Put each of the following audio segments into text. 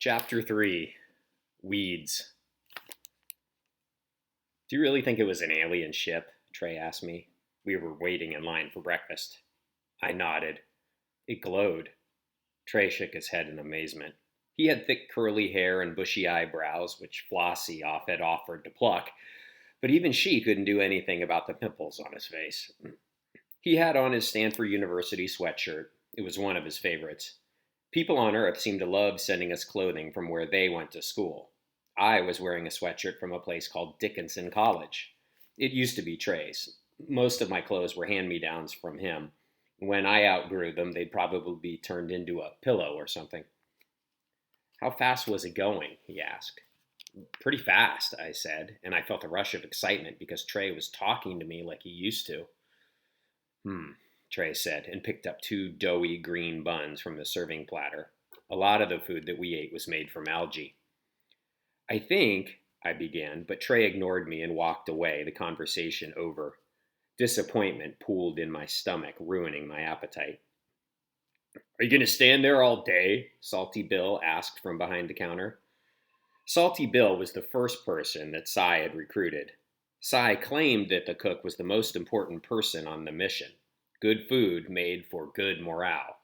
Chapter 3 Weeds. Do you really think it was an alien ship? Trey asked me. We were waiting in line for breakfast. I nodded. It glowed. Trey shook his head in amazement. He had thick curly hair and bushy eyebrows, which Flossie had offered to pluck, but even she couldn't do anything about the pimples on his face. He had on his Stanford University sweatshirt. It was one of his favorites. People on Earth seemed to love sending us clothing from where they went to school. I was wearing a sweatshirt from a place called Dickinson College. It used to be Trey's. Most of my clothes were hand-me-downs from him. When I outgrew them, they'd probably be turned into a pillow or something. How fast was it going? He asked. Pretty fast, I said, and I felt a rush of excitement because Trey was talking to me like he used to. Trey said, and picked up 2 doughy green buns from the serving platter. A lot of the food that we ate was made from algae. I think, I began, but Trey ignored me and walked away, the conversation over. Disappointment pooled in my stomach, ruining my appetite. Are you going to stand there all day? Salty Bill asked from behind the counter. Salty Bill was the first person that Cy had recruited. Cy claimed that the cook was the most important person on the mission. Good food made for good morale.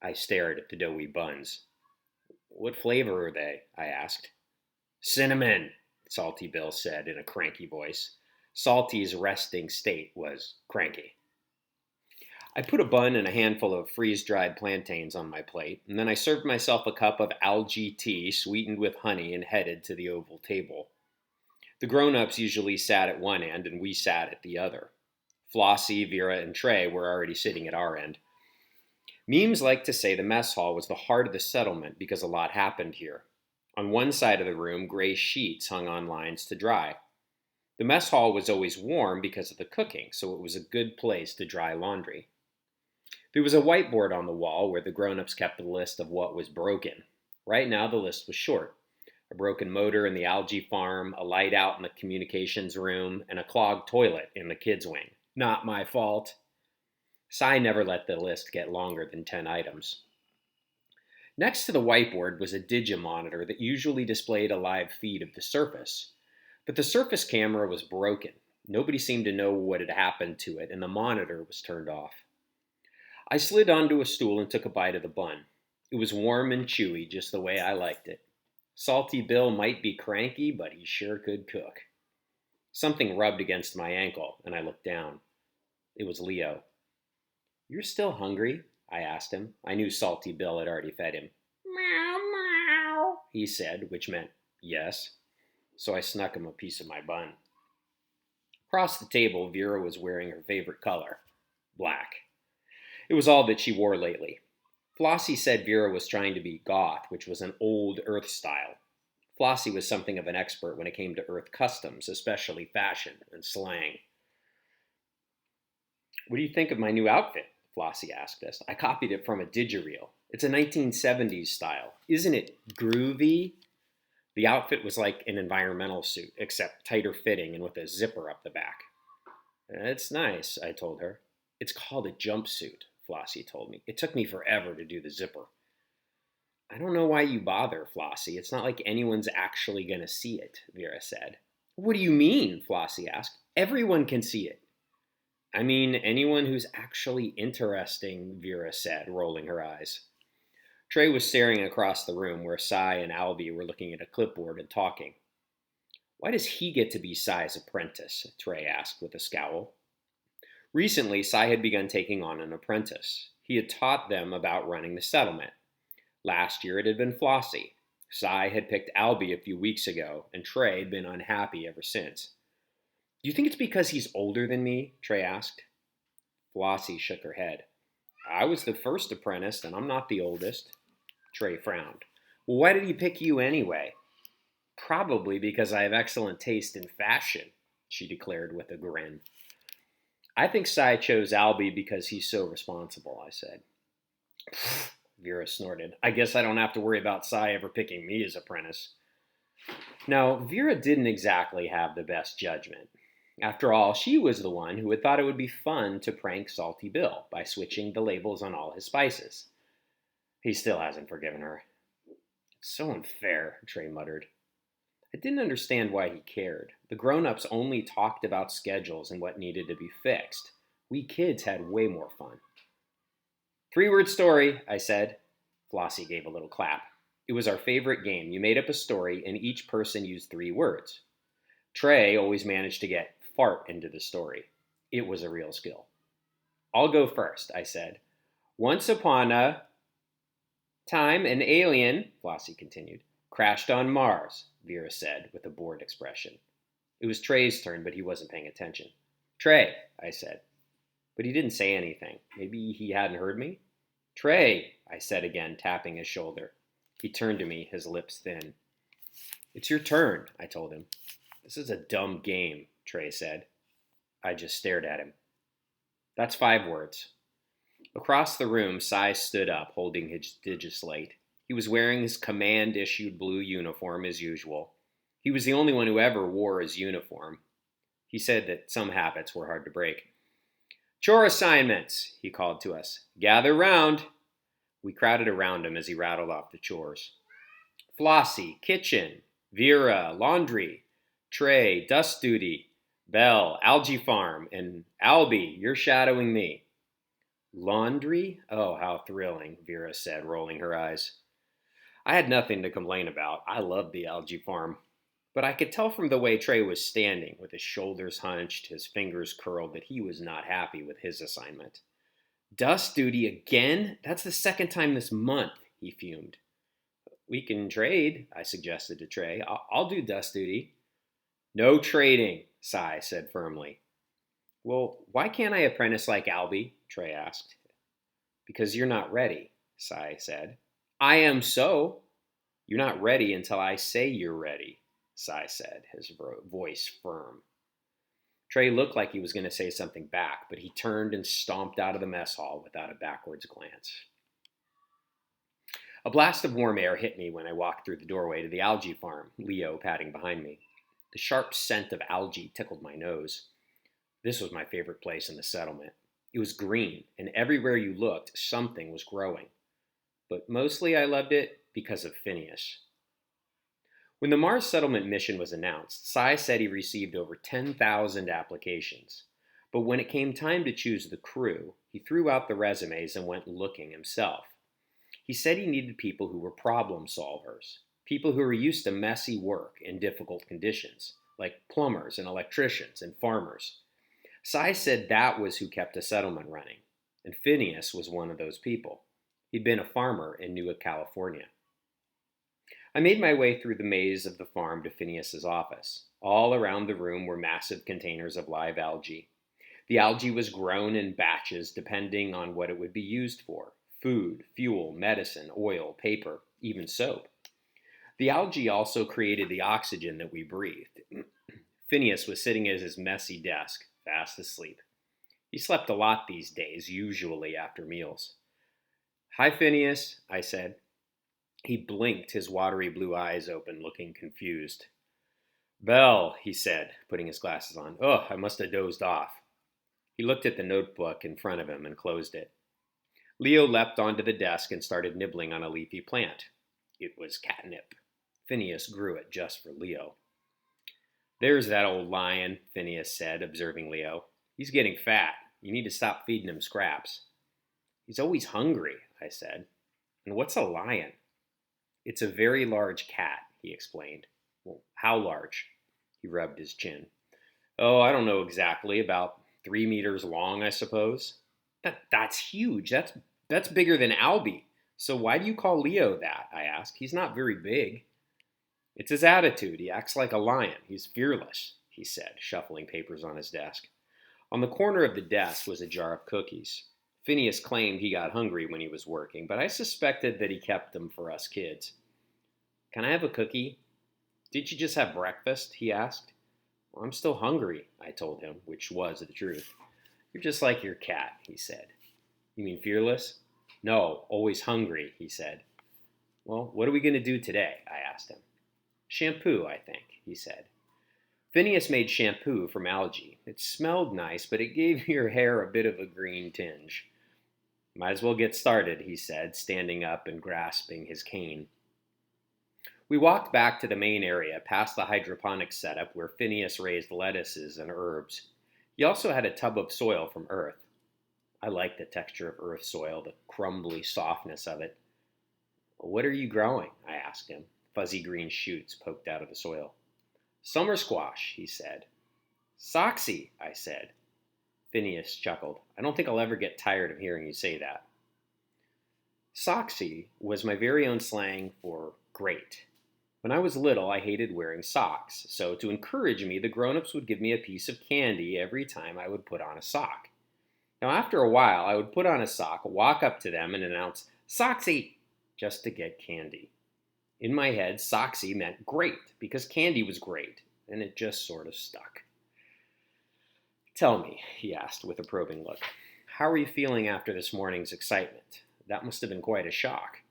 I stared at the doughy buns. What flavor are they? I asked. Cinnamon, Salty Bill said in a cranky voice. Salty's resting state was cranky. I put a bun and a handful of freeze-dried plantains on my plate, and then I served myself a cup of algae tea sweetened with honey and headed to the oval table. The grown-ups usually sat at one end and we sat at the other. Flossie, Vera, and Trey were already sitting at our end. Memes like to say the mess hall was the heart of the settlement because a lot happened here. On one side of the room, gray sheets hung on lines to dry. The mess hall was always warm because of the cooking, so it was a good place to dry laundry. There was a whiteboard on the wall where the grown-ups kept a list of what was broken. Right now the list was short. A broken motor in the algae farm, a light out in the communications room, and a clogged toilet in the kids' wing. Not my fault. Cy never let the list get longer than 10 items. Next to the whiteboard was a digimonitor that usually displayed a live feed of the surface. But the surface camera was broken. Nobody seemed to know what had happened to it, and the monitor was turned off. I slid onto a stool and took a bite of the bun. It was warm and chewy, just the way I liked it. Salty Bill might be cranky, but he sure could cook. Something rubbed against my ankle, and I looked down. It was Leo. You're still hungry? I asked him. I knew Salty Bill had already fed him. Meow, meow, he said, which meant yes. So I snuck him a piece of my bun. Across the table, Vera was wearing her favorite color, black. It was all that she wore lately. Flossie said Vera was trying to be goth, which was an old Earth style. Flossie was something of an expert when it came to Earth customs, especially fashion and slang. What do you think of my new outfit? Flossie asked us. I copied it from a digireel. It's a 1970s style. Isn't it groovy? The outfit was like an environmental suit, except tighter fitting and with a zipper up the back. It's nice, I told her. It's called a jumpsuit, Flossie told me. It took me forever to do the zipper. I don't know why you bother, Flossie. It's not like anyone's actually going to see it, Vera said. What do you mean? Flossie asked. Everyone can see it. I mean, anyone who's actually interesting, Vera said, rolling her eyes. Trey was staring across the room where Cy and Albie were looking at a clipboard and talking. Why does he get to be Cy's apprentice? Trey asked with a scowl. Recently, Cy had begun taking on an apprentice. He had taught them about running the settlement. Last year it had been Flossie. Cy had picked Albie a few weeks ago, and Trey had been unhappy ever since. Do you think it's because he's older than me? Trey asked. Flossie shook her head. I was the first apprentice, and I'm not the oldest. Trey frowned. Well, why did he pick you anyway? Probably because I have excellent taste in fashion, she declared with a grin. I think Cy chose Albie because he's so responsible, I said. Vera snorted. I guess I don't have to worry about Cy ever picking me as apprentice. Now, Vera didn't exactly have the best judgment. After all, she was the one who had thought it would be fun to prank Salty Bill by switching the labels on all his spices. He still hasn't forgiven her. So unfair, Trey muttered. I didn't understand why he cared. The grown-ups only talked about schedules and what needed to be fixed. We kids had way more fun. Three-word story, I said. Flossie gave a little clap. It was our favorite game. You made up a story, and each person used 3 words. Trey always managed to get fart into the story. It was a real skill. I'll go first, I said. Once upon a time, an alien, Flossie continued, crashed on Mars, Vera said with a bored expression. It was Trey's turn, but he wasn't paying attention. Trey, I said. But he didn't say anything. Maybe he hadn't heard me? Trey, I said again, tapping his shoulder. He turned to me, his lips thin. It's your turn, I told him. This is a dumb game, Trey said. I just stared at him. That's 5 words. Across the room, Cy stood up, holding his digislate. He was wearing his command-issued blue uniform as usual. He was the only one who ever wore his uniform. He said that some habits were hard to break. Chore assignments, he called to us. Gather round. We crowded around him as he rattled off the chores. Flossie, kitchen. Vera, laundry. Trey, dust duty. Belle, algae farm. And Albie, you're shadowing me. Laundry? Oh, how thrilling, Vera said, rolling her eyes. I had nothing to complain about. I loved the algae farm. But I could tell from the way Trey was standing, with his shoulders hunched, his fingers curled, that he was not happy with his assignment. Dust duty again? That's the 2nd time this month, he fumed. We can trade, I suggested to Trey. I'll do dust duty. No trading, Cy said firmly. Well, why can't I apprentice like Albie? Trey asked. Because you're not ready, Cy said. I am so. You're not ready until I say you're ready, Cy said, his voice firm. Trey looked like he was going to say something back, but he turned and stomped out of the mess hall without a backwards glance. A blast of warm air hit me when I walked through the doorway to the algae farm, Leo padding behind me. The sharp scent of algae tickled my nose. This was my favorite place in the settlement. It was green, and everywhere you looked, something was growing. But mostly I loved it because of Phineas. When the Mars settlement mission was announced, Cy said he received over 10,000 applications. But when it came time to choose the crew, he threw out the resumes and went looking himself. He said he needed people who were problem solvers, people who were used to messy work in difficult conditions, like plumbers and electricians and farmers. Cy said that was who kept a settlement running, and Phineas was one of those people. He'd been a farmer in New California. I made my way through the maze of the farm to Phineas's office. All around the room were massive containers of live algae. The algae was grown in batches depending on what it would be used for: food, fuel, medicine, oil, paper, even soap. The algae also created the oxygen that we breathed. Phineas was sitting at his messy desk, fast asleep. He slept a lot these days, usually after meals. Hi, Phineas, I said. He blinked, his watery blue eyes open, looking confused. Belle, he said, putting his glasses on. Oh, I must have dozed off. He looked at the notebook in front of him and closed it. Leo leapt onto the desk and started nibbling on a leafy plant. It was catnip. Phineas grew it just for Leo. There's that old lion, Phineas said, observing Leo. He's getting fat. You need to stop feeding him scraps. He's always hungry, I said. And what's a lion? It's a very large cat, he explained. Well, how large? He rubbed his chin. Oh, I don't know exactly. About 3 meters long, I suppose. That's huge. That's bigger than Albie. So why do you call Leo that? I asked. He's not very big. It's his attitude. He acts like a lion. He's fearless, he said, shuffling papers on his desk. On the corner of the desk was a jar of cookies. Phineas claimed he got hungry when he was working, but I suspected that he kept them for us kids. Can I have a cookie? Did you just have breakfast? He asked. Well, I'm still hungry, I told him, which was the truth. You're just like your cat, he said. You mean fearless? No, always hungry, he said. Well, what are we going to do today? I asked him. Shampoo, I think, he said. Phineas made shampoo from algae. It smelled nice, but it gave your hair a bit of a green tinge. Might as well get started, he said, standing up and grasping his cane. We walked back to the main area, past the hydroponics setup where Phineas raised lettuces and herbs. He also had a tub of soil from Earth. I liked the texture of Earth soil, the crumbly softness of it. "What are you growing?" I asked him. Fuzzy green shoots poked out of the soil. "Summer squash," he said. "Soxy," I said. Phineas chuckled. "I don't think I'll ever get tired of hearing you say that." Soxy was my very own slang for great. When I was little, I hated wearing socks, so to encourage me, the grown-ups would give me a piece of candy every time I would put on a sock. Now, after a while, I would put on a sock, walk up to them, and announce, "Soxy," just to get candy. In my head, Soxy meant great, because candy was great, and it just sort of stuck. "Tell me," he asked with a probing look, "how are you feeling after this morning's excitement? That must have been quite a shock."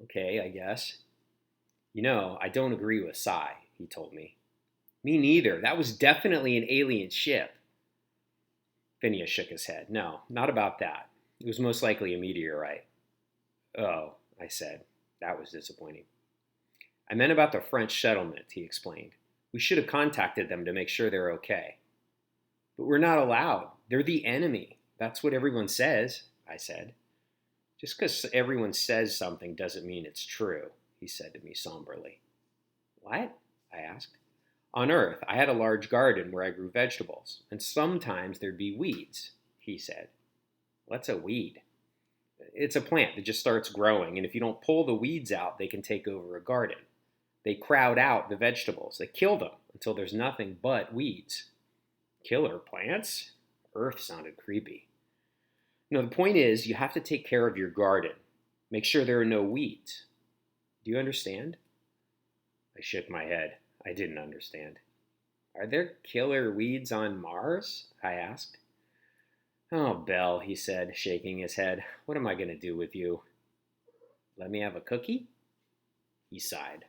"Okay, I guess." I don't agree with Psy," he told me. "Me neither. That was definitely an alien ship." Phineas shook his head. "No, not about that. It was most likely a meteorite." "Oh," I said. That was disappointing. "I meant about the French settlement," he explained. "We should have contacted them to make sure they're okay." "But we're not allowed. They're the enemy. That's what everyone says," I said. "Just because everyone says something doesn't mean it's true," he said to me somberly. "What?" I asked. "On Earth, I had a large garden where I grew vegetables, and sometimes there'd be weeds," he said. "What's a weed?" "It's a plant that just starts growing, and if you don't pull the weeds out, they can take over a garden. They crowd out the vegetables. They kill them until there's nothing but weeds." "Killer plants?" Earth sounded creepy. "No, the point is, you have to take care of your garden. Make sure there are no weeds. Do you understand?" I shook my head. I didn't understand. "Are there killer weeds on Mars?" I asked. "Oh, Belle," he said, shaking his head. "What am I going to do with you?" "Let me have a cookie?" He sighed.